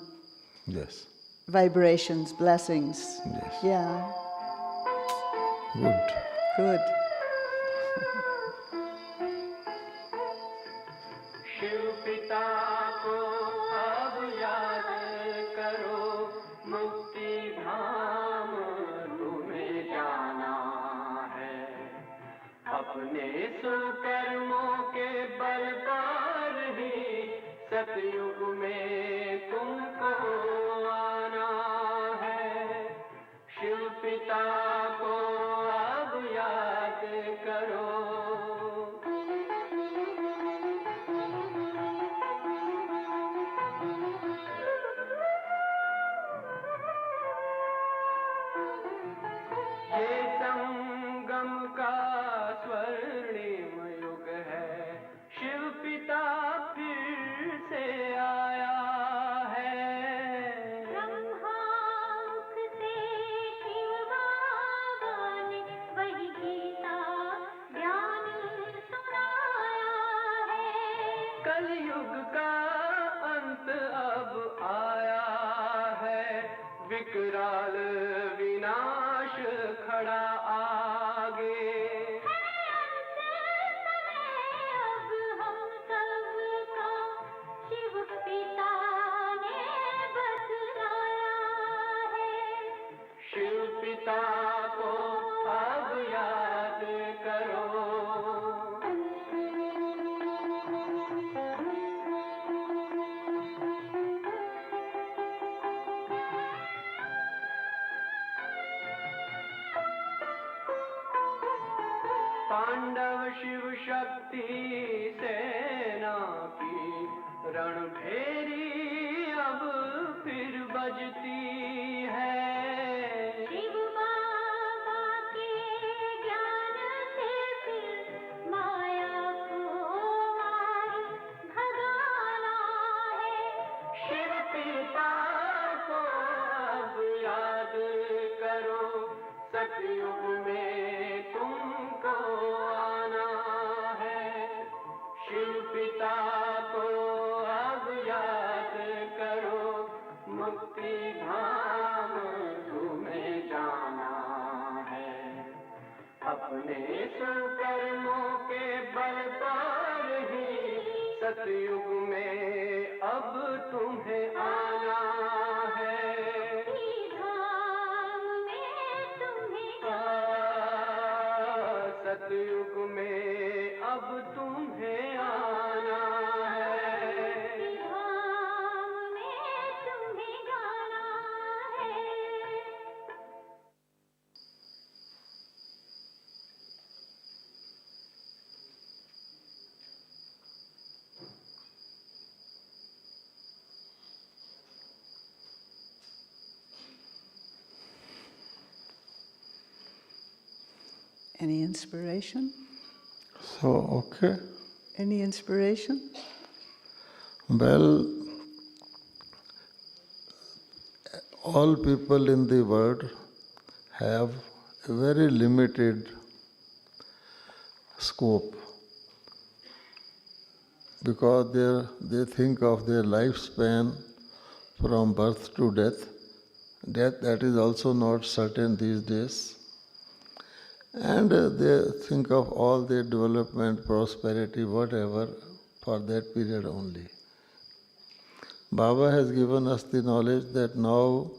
vibrations, blessings. Yes. Yeah. Good. Shiv पिता को अब याद करो, मुक्ति धाम तुम्हें जाना है। अपने सुकर्मों के बल पर ही सतयुग में तुमको आना है। शिव पिता को अब याद करो। ये संगम का स्वर्णिम युग है, शिव पिता फिर से आया है। ब्रह्मांक से शिव बाबा ने वही गीता ज्ञान सुनाया है। कलयुग का अंत अब आया है, विकराल विनाश खड़ा आगे। अब हम सबका शिव पिता ने बतलाया है। शिव पिता को अब याद करो। पांडव शिव शक्ति सेना की रणभेरी अब फिर बजती है। शिव बाबा के ज्ञान से फिर माया को मार भगाना है। शिव पिता को अब याद करो, सतयुग में तुमको आना है। शिव पिता को अब याद करो, मुक्ति धाम तुम्हें जाना है। अपने सुकर्मों के बल पर ही सतयुग में अब तुम्हें आना है। धाम में तुम्हें सतयुग में अब तुम्हें आना है, धाम में तुम्हें गाना है। Any inspiration? So, okay. Any inspiration? Well, all people in the world have a very limited scope because they think of their lifespan from birth to death. Death, that is also not certain these days. And they think of all their development, prosperity, whatever, for that period only. Baba has given us the knowledge that now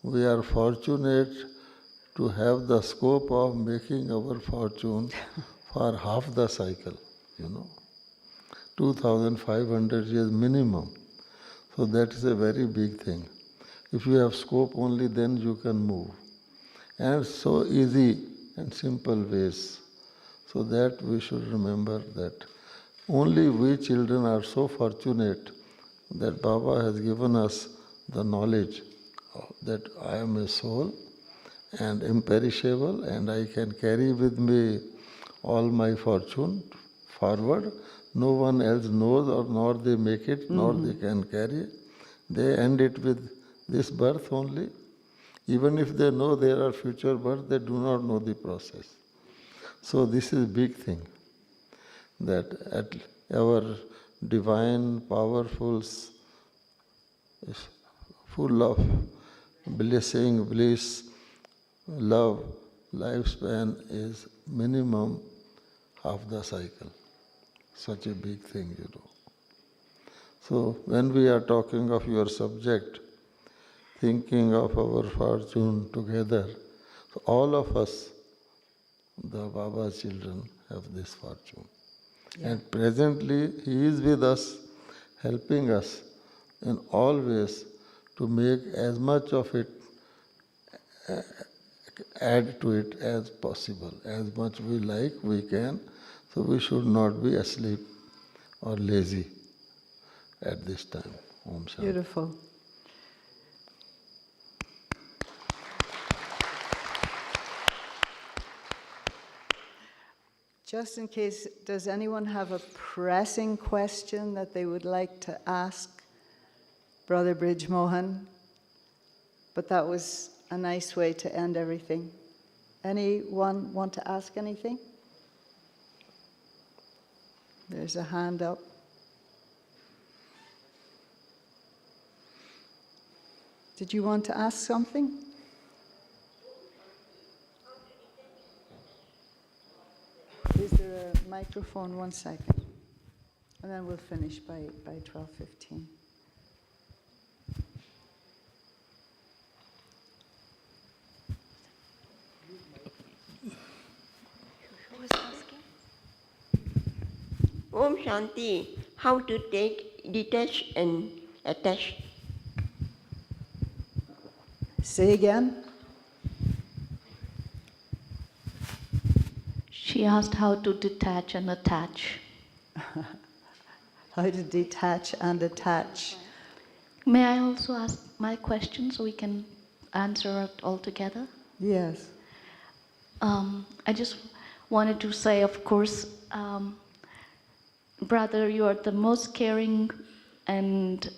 we are fortunate to have the scope of making our fortune for half the cycle, 2,500 years minimum. So that is a very big thing. If you have scope only, then you can move. And so easy and simple ways. So that we should remember that only we children are so fortunate that Baba has given us the knowledge that I am a soul and imperishable and I can carry with me all my fortune forward. No one else knows or nor they make it, nor they can carry it. They end it with this birth only. Even if they know there are future births, they do not know the process. So this is a big thing, that at our divine, powerful, full of blessing, bliss, love, lifespan is minimum half the cycle. Such a big thing, So when we are talking of your subject, thinking of our fortune together, so all of us, the Baba children, have this fortune. Yeah. And presently he is with us, helping us in all ways to make as much of it, add to it as possible. As much we like, we can. So we should not be asleep or lazy at this time. Om Shanti. Beautiful. Just in case, does anyone have a pressing question that they would like to ask Brother Brij Mohan? But that was a nice way to end everything. Anyone want to ask anything? There's a hand up. Did you want to ask something? Is there a microphone? 1 second. And then we'll finish by 12:15. Om Shanti, how to take detach and attach? Say again. She asked how to detach and attach. How to detach and attach. May I also ask my question so we can answer it all together? Yes. I just wanted to say, of course, brother, you are the most caring, and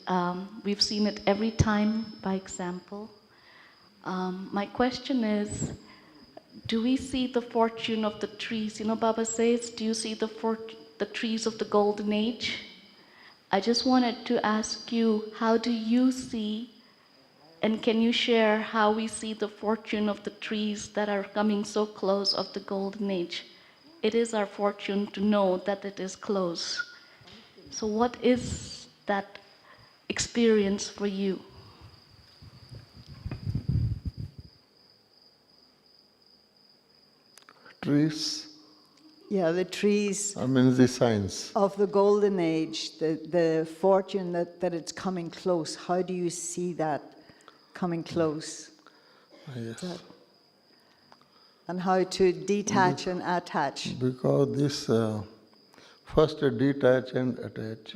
we've seen it every time by example. My question is, do we see the fortune of the trees? Baba says, do you see the trees of the golden age? I just wanted to ask you, how do you see, and can you share how we see the fortune of the trees that are coming so close of the golden age? It is our fortune to know that it is close. So what is that experience for you? Trees Yeah, the trees I mean the signs. of the golden age, the fortune that it's coming close. How do you see that coming close? Yes. And how to detach and attach. Because this first detach and attach,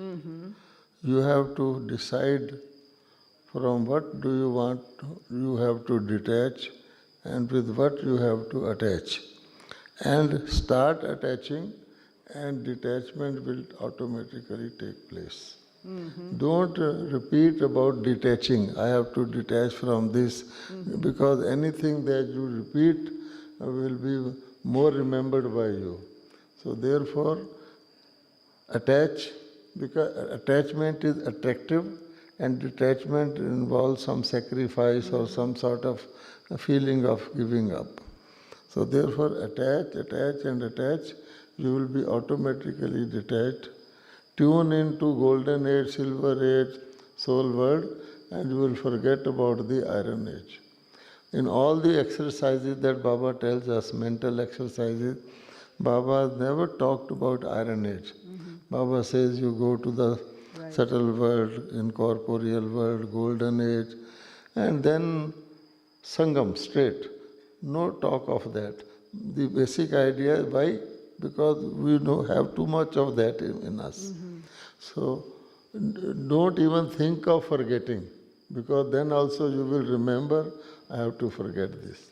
you have to decide from what do you want, you have to detach, and with what you have to attach. And start attaching, and detachment will automatically take place. Don't repeat about detaching. I have to detach from this, because anything that you repeat will be more remembered by you. So therefore, attach, because attachment is attractive, and detachment involves some sacrifice or some sort of a feeling of giving up. So therefore, attach, and attach, you will be automatically detached. Tune into golden age, silver age, soul world, and you will forget about the iron age. In all the exercises that Baba tells us, mental exercises, Baba never talked about iron age. Baba says you go to the subtle world, incorporeal world, golden age, and then Sangam, straight. No talk of that. The basic idea, why? Because we have too much of that in us. So don't even think of forgetting, because then also you will remember, I have to forget this.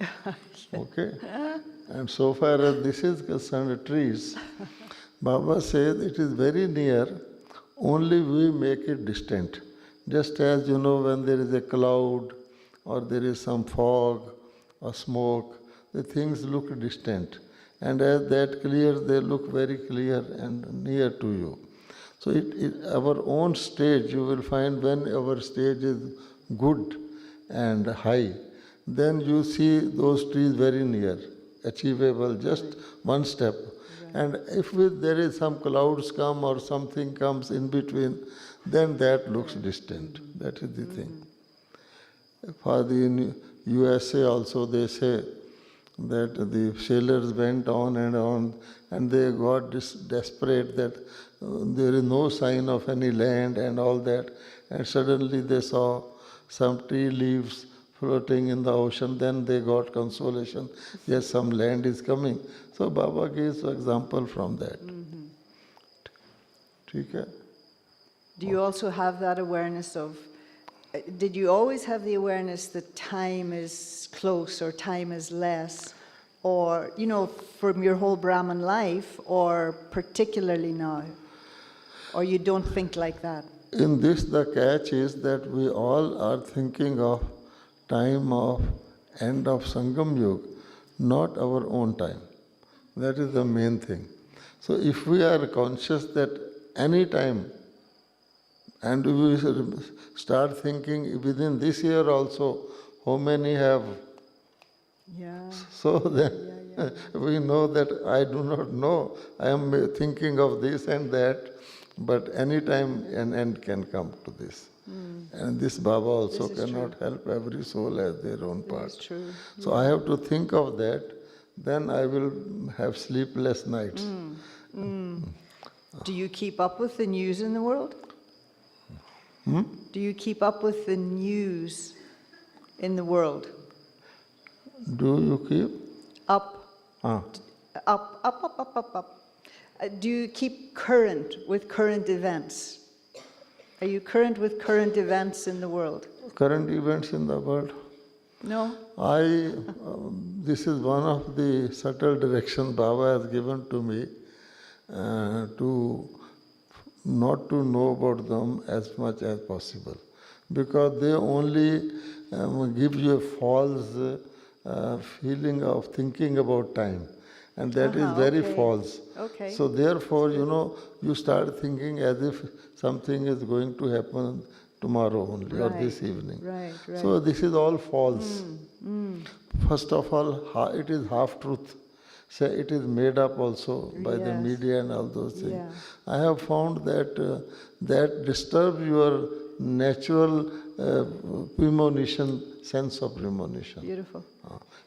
Okay? And so far as this is concerned, trees, Baba says it is very near, only we make it distant. Just as when there is a cloud or there is some fog or smoke, the things look distant. And as that clears, they look very clear and near to you. So our own stage, you will find when our stage is good and high, then you see those trees very near, achievable, just one step. And if there is some clouds come or something comes in between, then that looks distant. That is the thing. For the USA also they say that the sailors went on, and they got desperate that there is no sign of any land and all that, and suddenly they saw some tree leaves floating in the ocean. Then they got consolation, yes, some land is coming. So Baba gives example from that. ठीक है? Do you also have that awareness of, did you always have the awareness that time is close or time is less? Or, from your whole Brahman life, or particularly now? Or you don't think like that? In this, the catch is that we all are thinking of time of end of Sangam Yuga, not our own time. That is the main thing. So if we are conscious that any time, and we start thinking within this year also, how many have? Yeah. So then we know that I do not know. I am thinking of this and that, but any time an end can come to this. And this Baba also cannot help. Every soul has their own part. True. So I have to think of that, then I will have sleepless nights. Do you keep up with the news in the world? Do you keep up with the news in the world? Do you keep? Up. Up. Do you keep current with current events? Are you current with current events in the world? Current events in the world? No? This is one of the subtle directions Baba has given to me, to not to know about them as much as possible, because they only give you a false feeling of thinking about time, and that is very false. Okay. So therefore, you start thinking as if something is going to happen tomorrow only or this evening. Right. So this is all false. First of all, it is half-truth. Say it is made up also by the media and all those things. Yeah. I have found that that disturbs your natural premonition, sense of premonition. Beautiful.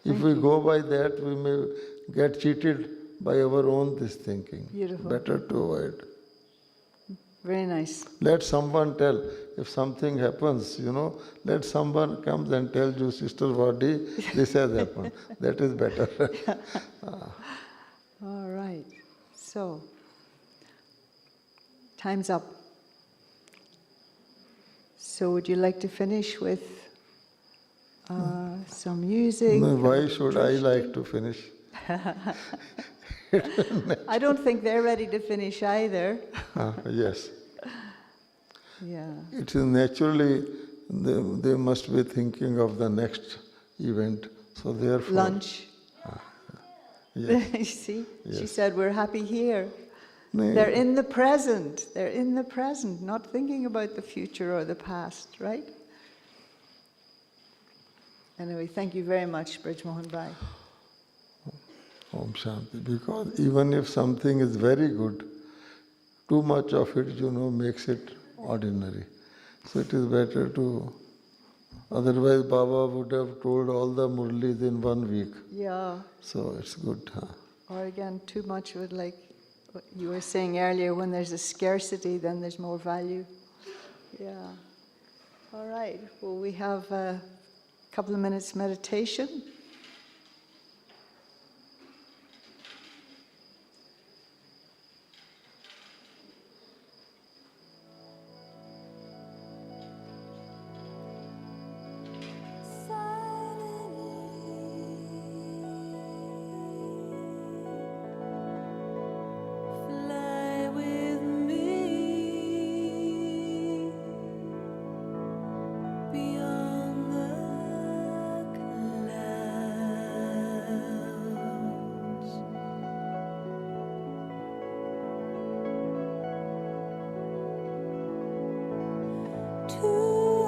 If we go by that, we may get cheated by our own this thinking. Beautiful. Better to avoid. Very nice. Let someone tell. If something happens, let someone comes and tell you, Sister Waddy, this has happened. That is better. All right. So, time's up. So would you like to finish with some music? No, why should I like to finish? I don't think they're ready to finish either. Yes. Yeah. It is naturally, they must be thinking of the next event. So therefore... Lunch. Yes. You see? She Yes. said, we're happy here. No, They're in the present. They're in the present, not thinking about the future or the past, right? Anyway, thank you very much, Brij Mohan Bhai. Om Shanti. Because even if something is very good, too much of it, makes it ordinary. So it is better to... Otherwise, Baba would have told all the murlis in 1 week. Yeah. So it's good. Or again, too much would, like what you were saying earlier, when there's a scarcity, then there's more value. Yeah. All right. Well, we have a couple of minutes meditation. Fly with me beyond the clouds. To a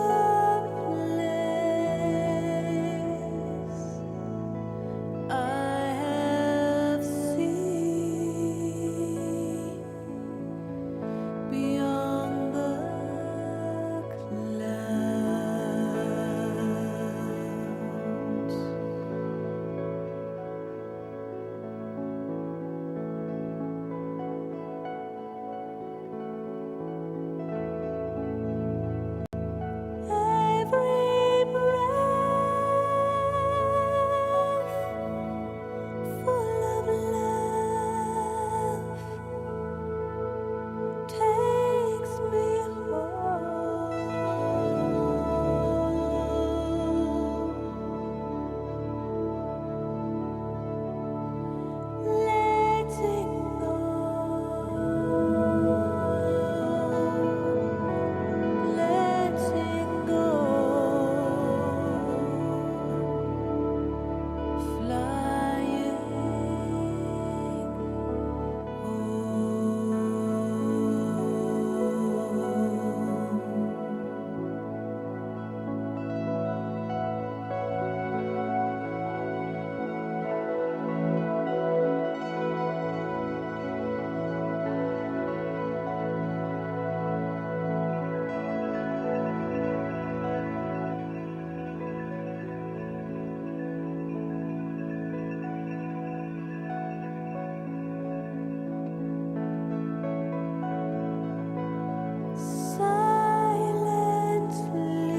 place I have seen beyond the clouds. Every breath full of love takes me home. Letting go, letting go, flying silently.